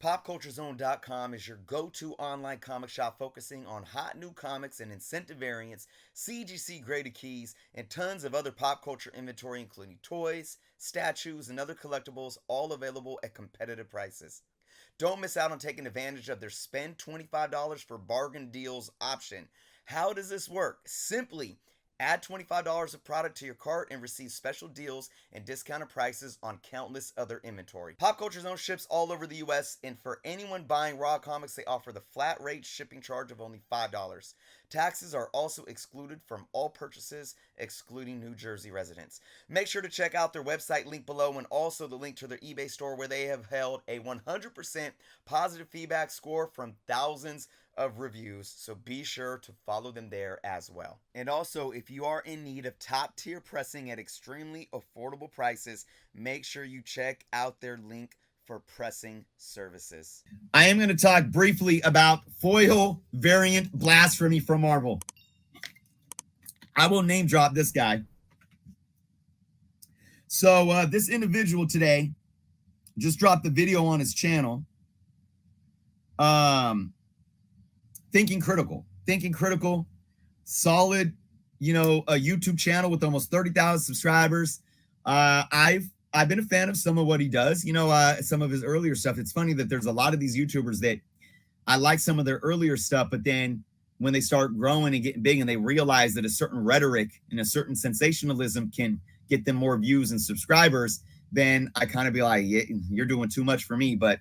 PopCultureZone.com is your go-to online comic shop focusing on hot new comics and incentive variants, CGC graded keys, and tons of other pop culture inventory including toys, statues, and other collectibles, all available at competitive prices. Don't miss out on taking advantage of their spend $25 for bargain deals option. How does this work? Simply add $25 of product to your cart and receive special deals and discounted prices on countless other inventory. Pop Culture Zone ships all over the US, and for anyone buying raw comics, they offer the flat rate shipping charge of only $5. Taxes are also excluded from all purchases, excluding New Jersey residents. Make sure to check out their website link below and also the link to their eBay store where they have held a 100% positive feedback score from thousands of reviews, so be sure to follow them there as well. And also, if you are in need of top tier pressing at extremely affordable prices, make sure you check out their link for pressing services. I am going to talk briefly about foil variant blasphemy from Marvel. I will name drop this guy. So this individual today just dropped a video on his channel. Thinking Critical, solid, a YouTube channel with almost 30,000 subscribers. I've been a fan of some of what he does, some of his earlier stuff. It's funny that there's a lot of these YouTubers that I like some of their earlier stuff, but then when they start growing and getting big and they realize that a certain rhetoric and a certain sensationalism can get them more views and subscribers, then I kind of be like, yeah, you're doing too much for me. But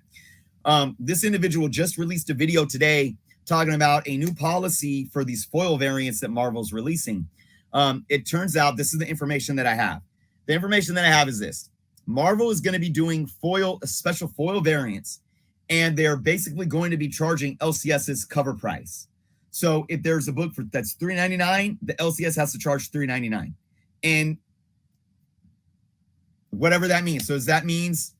this individual just released a video today talking about a new policy for these foil variants that Marvel's releasing. It turns out this is the information that I have. The information that I have is this. Marvel is going to be doing special foil variants, and they're basically going to be charging LCS's cover price. So if there's a book that's $3.99, the LCS has to charge $3.99. And whatever that means. So that means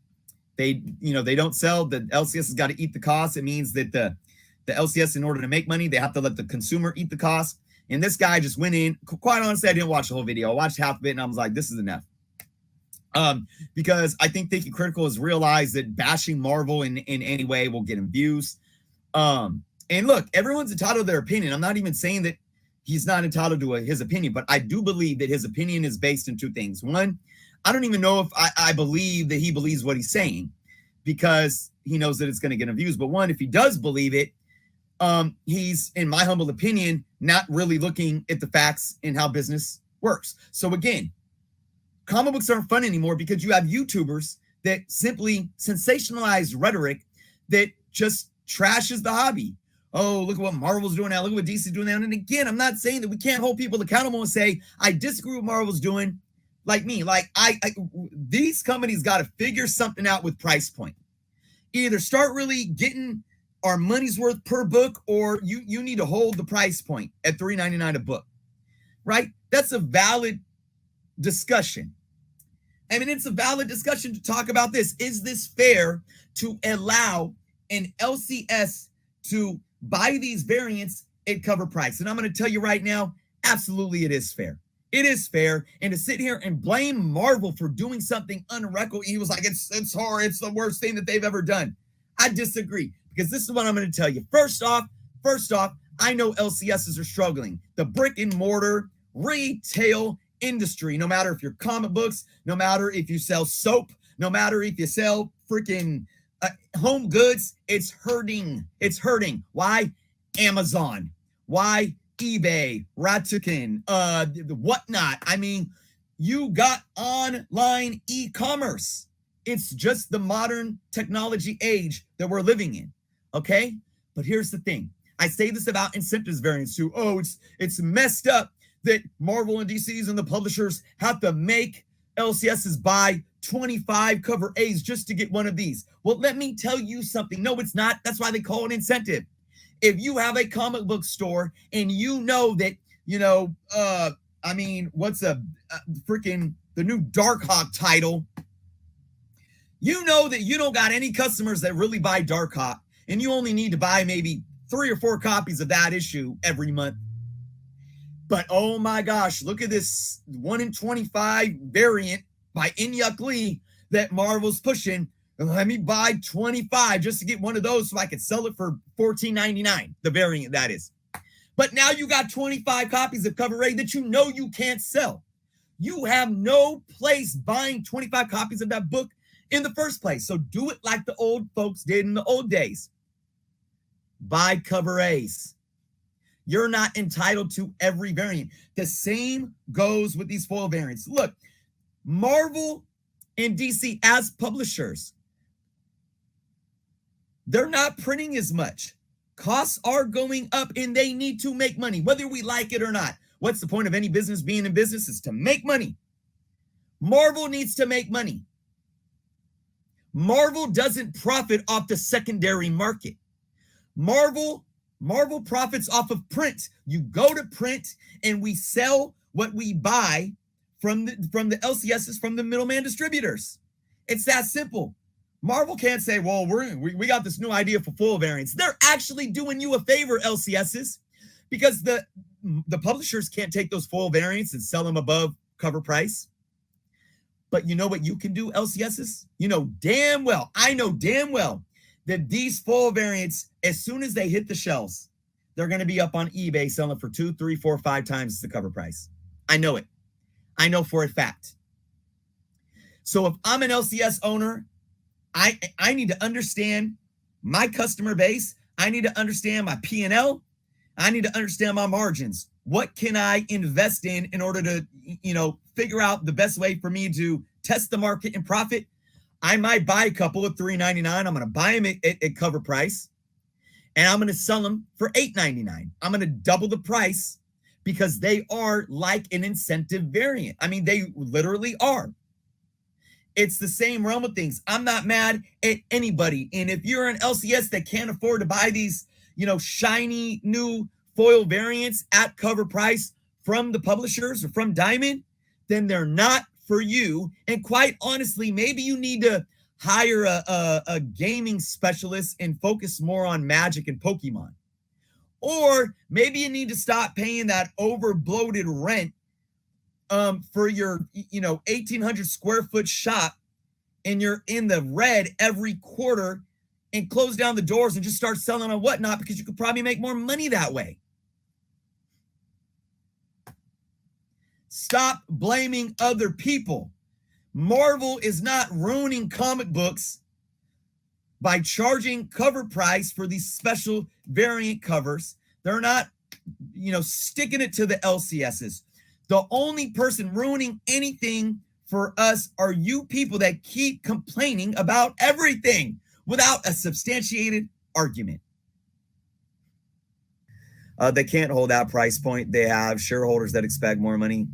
they don't sell, the LCS has got to eat the cost. It means that the LCS, in order to make money, they have to let the consumer eat the cost. And this guy just went in. Quite honestly, I didn't watch the whole video. I watched half of it, and I was like, this is enough. Because I think Thinking Critical has realized that bashing Marvel in any way will get him views. And look, everyone's entitled to their opinion. I'm not even saying that he's not entitled to his opinion, but I do believe that his opinion is based in two things. One, I don't even know if I believe that he believes what he's saying because he knows that it's going to get him views. But one, if he does believe it, he's, in my humble opinion, not really looking at the facts and how business works. So again, comic books aren't fun anymore because you have YouTubers that simply sensationalize rhetoric that just trashes the hobby. Oh, look at what Marvel's doing now. Look at what DC's doing now. And again, I'm not saying that we can't hold people accountable and say, I disagree with what Marvel's doing. Like me, these companies got to figure something out with price point. Either start really getting our money's worth per book, or you need to hold the price point at $3.99 a book, right? That's a valid discussion. I mean, it's a valid discussion to talk about this. Is this fair to allow an LCS to buy these variants at cover price? And I'm going to tell you right now, absolutely it is fair. It is fair. And to sit here and blame Marvel for doing something unrecorded, he was like, it's horror. It's the worst thing that they've ever done. I disagree. Because this is what I'm going to tell you. First off, I know LCSs are struggling. The brick and mortar retail industry, no matter if you're comic books, no matter if you sell soap, no matter if you sell freaking home goods, it's hurting. It's hurting. Why? Amazon. Why? eBay, Rakuten, whatnot. I mean, you got online e-commerce. It's just the modern technology age that we're living in. Okay, but here's the thing. I say this about incentives variants too. Oh, it's messed up that Marvel and DCs and the publishers have to make LCSs buy 25 cover A's just to get one of these. Well, let me tell you something. No, it's not. That's why they call it incentive. If you have a comic book store and you know that, what's the new Darkhawk title? You know that you don't got any customers that really buy Darkhawk, and you only need to buy maybe 3 or 4 copies of that issue every month. But oh my gosh, look at this 1 in 25 variant by Inyuk Lee that Marvel's pushing. Let me buy 25 just to get one of those so I could sell it for $14.99, the variant that is. But now you got 25 copies of Cover A that you know you can't sell. You have no place buying 25 copies of that book in the first place. So do it like the old folks did in the old days. Buy Cover A's. You're not entitled to every variant. The same goes with these foil variants. Look, Marvel and DC as publishers, they're not printing as much. Costs are going up and they need to make money, whether we like it or not. What's the point of any business being in business? Is to make money. Marvel needs to make money. Marvel doesn't profit off the secondary market. Marvel profits off of print. You go to print and we sell what we buy from the LCSs, from the middleman distributors. It's that simple. Marvel can't say, well, we got this new idea for foil variants. They're actually doing you a favor, LCSs, because the publishers can't take those foil variants and sell them above cover price. But you know what you can do, LCSs? You know damn well, I know damn well that these foil variants, as soon as they hit the shelves, they're going to be up on eBay selling for 2, 3, 4, 5 times the cover price. I know it. I know for a fact. So if I'm an LCS owner, I need to understand my customer base. I need to understand my P&L. I need to understand my margins. What can I invest in order to, figure out the best way for me to test the market and profit? I might buy a couple at $3.99. I'm going to buy them at cover price, and I'm going to sell them for $8.99. I'm going to double the price because they are like an incentive variant. I mean, they literally are. It's the same realm of things. I'm not mad at anybody. And if you're an LCS that can't afford to buy these, shiny new foil variants at cover price from the publishers or from Diamond, then they're not for you. And quite honestly, maybe you need to hire a gaming specialist and focus more on Magic and Pokemon. Or maybe you need to stop paying that over bloated rent for your 1,800 square foot shop, and you're in the red every quarter, and close down the doors and just start selling on Whatnot, because you could probably make more money that way. Stop blaming other people. Marvel is not ruining comic books by charging cover price for these special variant covers. They're not, sticking it to the LCSs. The only person ruining anything for us are you people that keep complaining about everything without a substantiated argument. They can't hold that price point. They have shareholders that expect more money.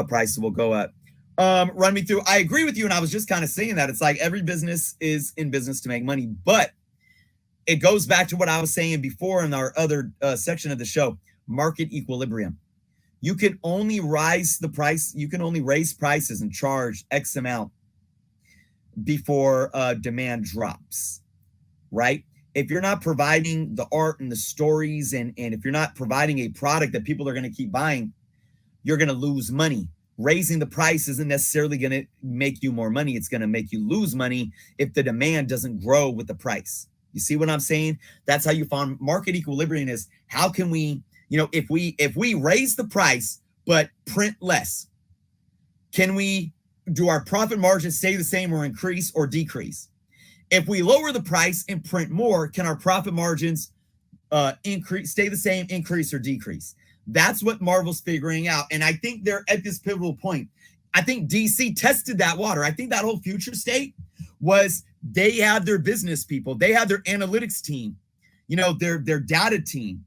Prices will go up. Run me through. I agree with you, and I was just kind of saying that. It's like every business is in business to make money, but it goes back to what I was saying before in our other section of the show, market equilibrium. You can only raise the price. You can only raise prices and charge X amount before demand drops, right? If you're not providing the art and the stories, and if you're not providing a product that people are going to keep buying, you're going to lose money. Raising the price isn't necessarily going to make you more money. It's going to make you lose money if the demand doesn't grow with the price. You see what I'm saying? That's how you find market equilibrium is how can we, if we raise the price but print less, can we do our profit margins stay the same or increase or decrease? If we lower the price and print more, can our profit margins increase, stay the same, increase, or decrease? That's what Marvel's figuring out. And I think they're at this pivotal point. I think DC tested that water. I think that whole future state was they had their business people. They had their analytics team, their data team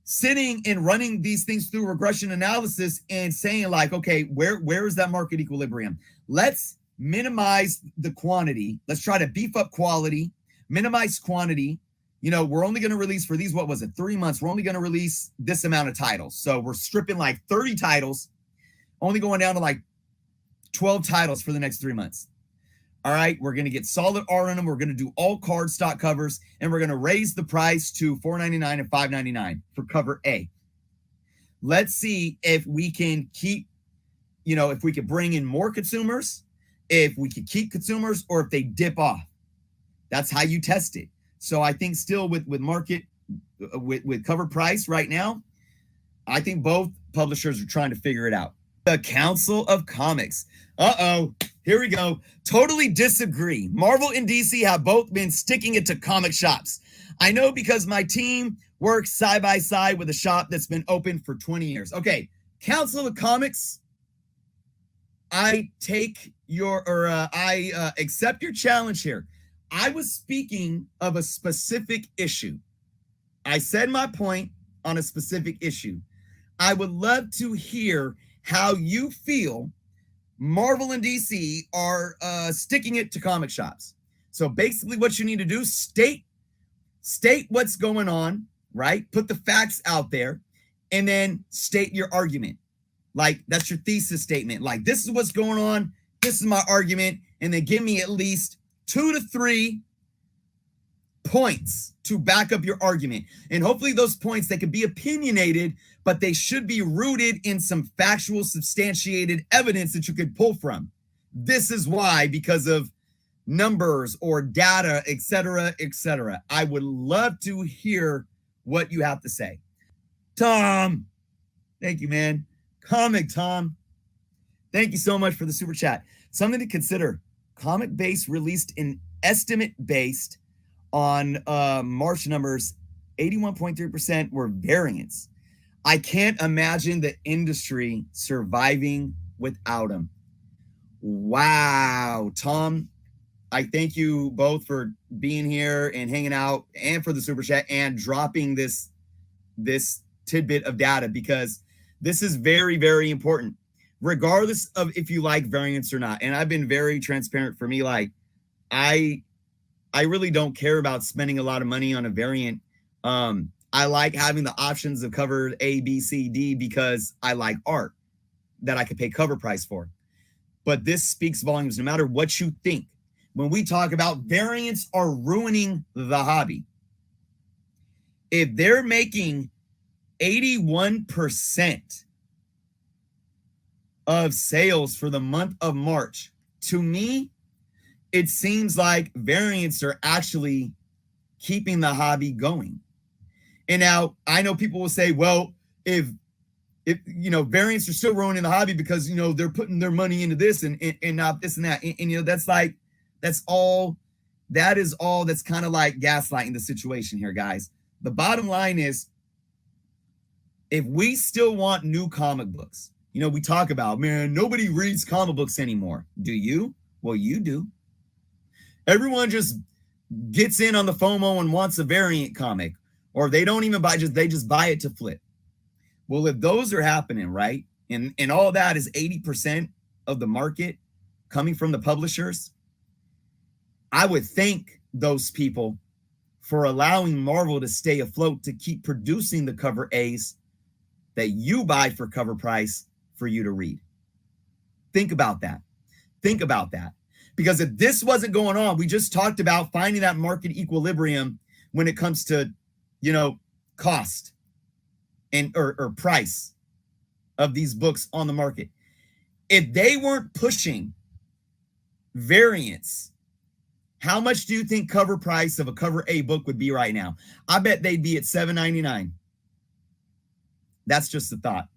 sitting and running these things through regression analysis and saying like, okay, where is that market equilibrium? Let's minimize the quantity. Let's try to beef up quality, minimize quantity. We're only going to release for these, 3 months? We're only going to release this amount of titles. So we're stripping like 30 titles, only going down to like 12 titles for the next 3 months. All right, we're going to get solid R in them. We're going to do all card stock covers, and we're going to raise the price to $4.99 and $5.99 for cover A. Let's see if we can keep, if we can bring in more consumers if we could keep consumers or if they dip off. That's how you test it. So I think still with market, with cover price right now, I think both publishers are trying to figure it out. The Council of Comics. Here we go. Totally disagree. Marvel and DC have both been sticking it to comic shops. I know because my team works side by side with a shop that's been open for 20 years. Okay, Council of Comics, I take your, I accept your challenge here. I was speaking of a specific issue. I said my point on a specific issue. I would love to hear how you feel Marvel and DC are sticking it to comic shops. So basically what you need to do, state what's going on, right? Put the facts out there and then state your argument. Like that's your thesis statement. Like this is what's going on. This is my argument. And then give me at least 2 to 3 points to back up your argument. And hopefully those points, they can be opinionated, but they should be rooted in some factual, substantiated evidence that you could pull from. This is why, because of numbers or data, etc., etc. I would love to hear what you have to say. Tom, thank you, man. Comic Tom, thank you so much for the super chat. Something to consider. Comic Base released an estimate based on March numbers. 81.3% were variants. I can't imagine the industry surviving without them. Wow, Tom, I thank you both for being here and hanging out and for the super chat and dropping this tidbit of data, because this is very, very important, regardless of if you like variants or not. And I've been very transparent. For me, like I really don't care about spending a lot of money on a variant. I like having the options of covered A, B, C, D because I like art that I could pay cover price for. But this speaks volumes no matter what you think. When we talk about variants are ruining the hobby. If they're making 81% of sales for the month of March, to me, it seems like variants are actually keeping the hobby going. And now I know people will say, well, if variants are still ruining the hobby because, they're putting their money into this and not this and that. And that's all that's kind of like gaslighting the situation here, guys. The bottom line is, if we still want new comic books, we talk about, man, nobody reads comic books anymore. Do you? Well, you do. Everyone just gets in on the FOMO and wants a variant comic, or they don't even buy, they just buy it to flip. Well, if those are happening, right, and all that is 80% of the market coming from the publishers, I would thank those people for allowing Marvel to stay afloat, to keep producing the cover A's that you buy for cover price for you to read. Think about that. Think about that. Because if this wasn't going on, we just talked about finding that market equilibrium when it comes to, cost and or price of these books on the market. If they weren't pushing variants, how much do you think cover price of a cover A book would be right now? I bet they'd be at $7.99. That's just a thought.